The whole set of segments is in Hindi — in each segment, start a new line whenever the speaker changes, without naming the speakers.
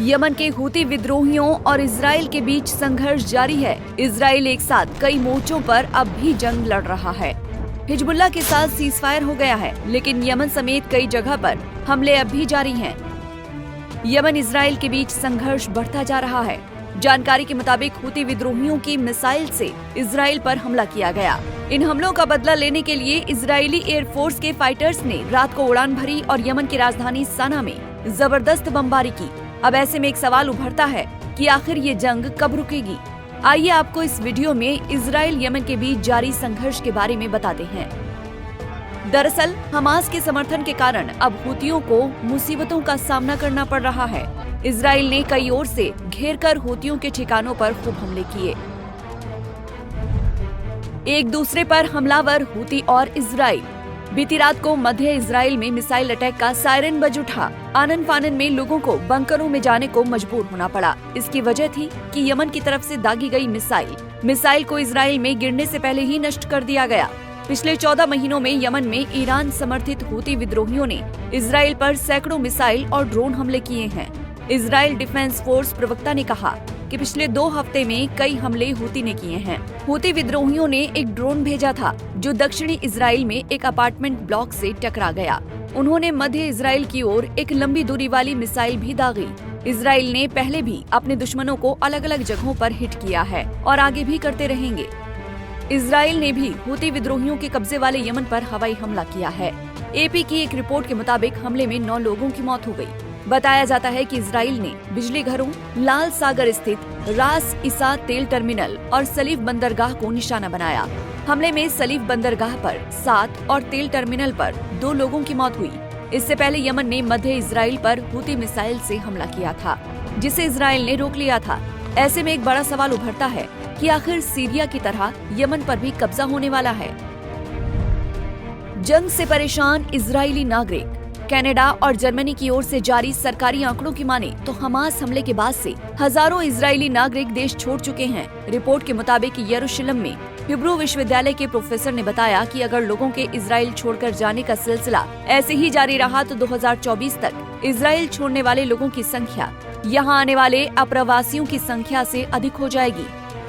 यमन के हूती विद्रोहियों और इजराइल के बीच संघर्ष जारी है। इजराइल एक साथ कई मोर्चों पर अब भी जंग लड़ रहा है। हिजबुल्लाह के साथ सीजफायर हो गया है, लेकिन यमन समेत कई जगह पर हमले अब भी जारी हैं। यमन इजराइल के बीच संघर्ष बढ़ता जा रहा है। जानकारी के मुताबिक हूती विद्रोहियों की मिसाइल से इजराइल पर हमला किया गया। इन हमलों का बदला लेने के लिए इजरायली एयरफोर्स के फाइटर्स ने रात को उड़ान भरी और यमन की राजधानी सना में जबरदस्त बमबारी की। अब ऐसे में एक सवाल उभरता है कि आखिर ये जंग कब रुकेगी। आइए आपको इस वीडियो में इजराइल यमन के बीच जारी संघर्ष के बारे में बताते हैं। दरअसल हमास के समर्थन के कारण अब हूतियों को मुसीबतों का सामना करना पड़ रहा है। इजराइल ने कई ओर से घेरकर हूतियों के ठिकानों पर खूब हमले किए। एक दूसरे पर हमलावर हूती और इजराइल। बीती रात को मध्य इजराइल में मिसाइल अटैक का सायरन बज उठा। आनन फानन में लोगों को बंकरों में जाने को मजबूर होना पड़ा। इसकी वजह थी कि यमन की तरफ से दागी गई मिसाइल को इजराइल में गिरने से पहले ही नष्ट कर दिया गया। पिछले 14 महीनों में यमन में ईरान समर्थित हूती विद्रोहियों ने इजराइल पर सैकड़ों मिसाइल और ड्रोन हमले किए हैं। इजराइल डिफेंस फोर्स प्रवक्ता ने कहा कि पिछले 2 हफ्ते में कई हमले हूती ने किए हैं। हूती विद्रोहियों ने एक ड्रोन भेजा था जो दक्षिणी इजराइल में एक अपार्टमेंट ब्लॉक से टकरा गया। उन्होंने मध्य इजराइल की ओर एक लंबी दूरी वाली मिसाइल भी दागी। इजराइल ने पहले भी अपने दुश्मनों को अलग अलग जगहों पर हिट किया है और आगे भी करते रहेंगे। इजराइल ने भी हूती विद्रोहियों के कब्जे वाले यमन पर हवाई हमला किया है। एपी की एक रिपोर्ट के मुताबिक हमले में 9 लोगों की मौत हो गई। बताया जाता है कि इजराइल ने बिजली घरों, लाल सागर स्थित रास ईसा तेल टर्मिनल और सलीफ बंदरगाह को निशाना बनाया। हमले में सलीफ बंदरगाह पर 7 और तेल टर्मिनल पर 2 लोगों की मौत हुई। इससे पहले यमन ने मध्य इजराइल पर हूती मिसाइल से हमला किया था, जिसे इजराइल ने रोक लिया था। ऐसे में एक बड़ा सवाल उभरता है कि आखिर सीरिया की तरह यमन पर भी कब्जा होने वाला है। जंग से परेशान इजरायली नागरिक। कनाडा और जर्मनी की ओर से जारी सरकारी आंकड़ों की माने तो हमास हमले के बाद से हजारों इजरायली नागरिक देश छोड़ चुके हैं। रिपोर्ट के मुताबिक यरूशलेम में हिब्रू विश्वविद्यालय के प्रोफेसर ने बताया कि अगर लोगों के इजराइल छोड़कर जाने का सिलसिला ऐसे ही जारी रहा तो 2024 तक इजराइल छोड़ने वाले लोगों की संख्या यहाँ आने वाले अप्रवासियों की संख्या से अधिक हो जाएगी।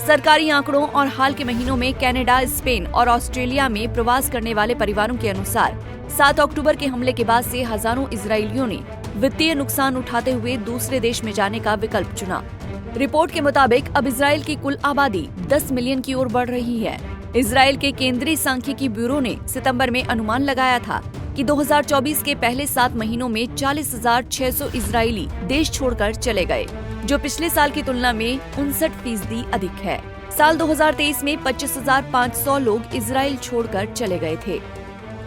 सरकारी आंकड़ों और हाल के महीनों में कनाडा, स्पेन और ऑस्ट्रेलिया में प्रवास करने वाले परिवारों के अनुसार 7 अक्टूबर के हमले के बाद से हजारों इजरायलियों ने वित्तीय नुकसान उठाते हुए दूसरे देश में जाने का विकल्प चुना। रिपोर्ट के मुताबिक अब इजराइल की कुल आबादी 10 मिलियन की ओर बढ़ रही है। इजराइल के केंद्रीय सांख्यिकी ब्यूरो ने सितंबर में अनुमान लगाया था कि 2024 के पहले 7 महीनों में 40,600 इजरायली देश छोड़कर चले गए, जो पिछले साल की तुलना में 59% अधिक है। साल 2023 में 25,500 लोग इजराइल छोड़कर चले गए थे।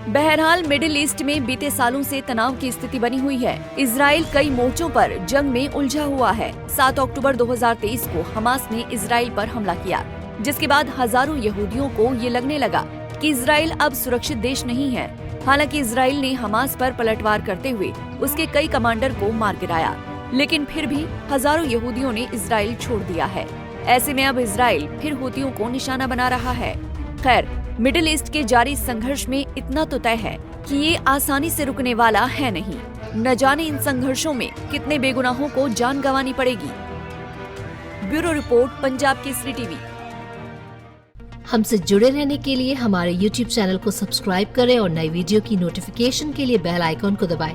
बहरहाल मिडिल ईस्ट में बीते सालों से तनाव की स्थिति बनी हुई है। इजराइल कई मोर्चों पर जंग में उलझा हुआ है। 7 अक्टूबर 2023 को हमास ने इजराइल पर हमला किया, जिसके बाद हजारों यहूदियों को ये लगने लगा कि इजराइल अब सुरक्षित देश नहीं है। हालांकि इजराइल ने हमास पर पलटवार करते हुए उसके कई कमांडर को मार गिराया, लेकिन फिर भी हजारों यहूदियों ने इजराइल छोड़ दिया है। ऐसे में अब इजराइल फिर हूतियों को निशाना बना रहा है। खैर, मिडिल ईस्ट के जारी संघर्ष में इतना तो तय है कि ये आसानी से रुकने वाला है नहीं। न जाने इन संघर्षों में कितने बेगुनाहों को जान गंवानी पड़ेगी। Bureau report, Punjab Kesari TV.
हमसे जुड़े रहने के लिए हमारे YouTube चैनल को सब्सक्राइब करें और नई वीडियो की नोटिफिकेशन के लिए बेल आइकॉन को दबाएं।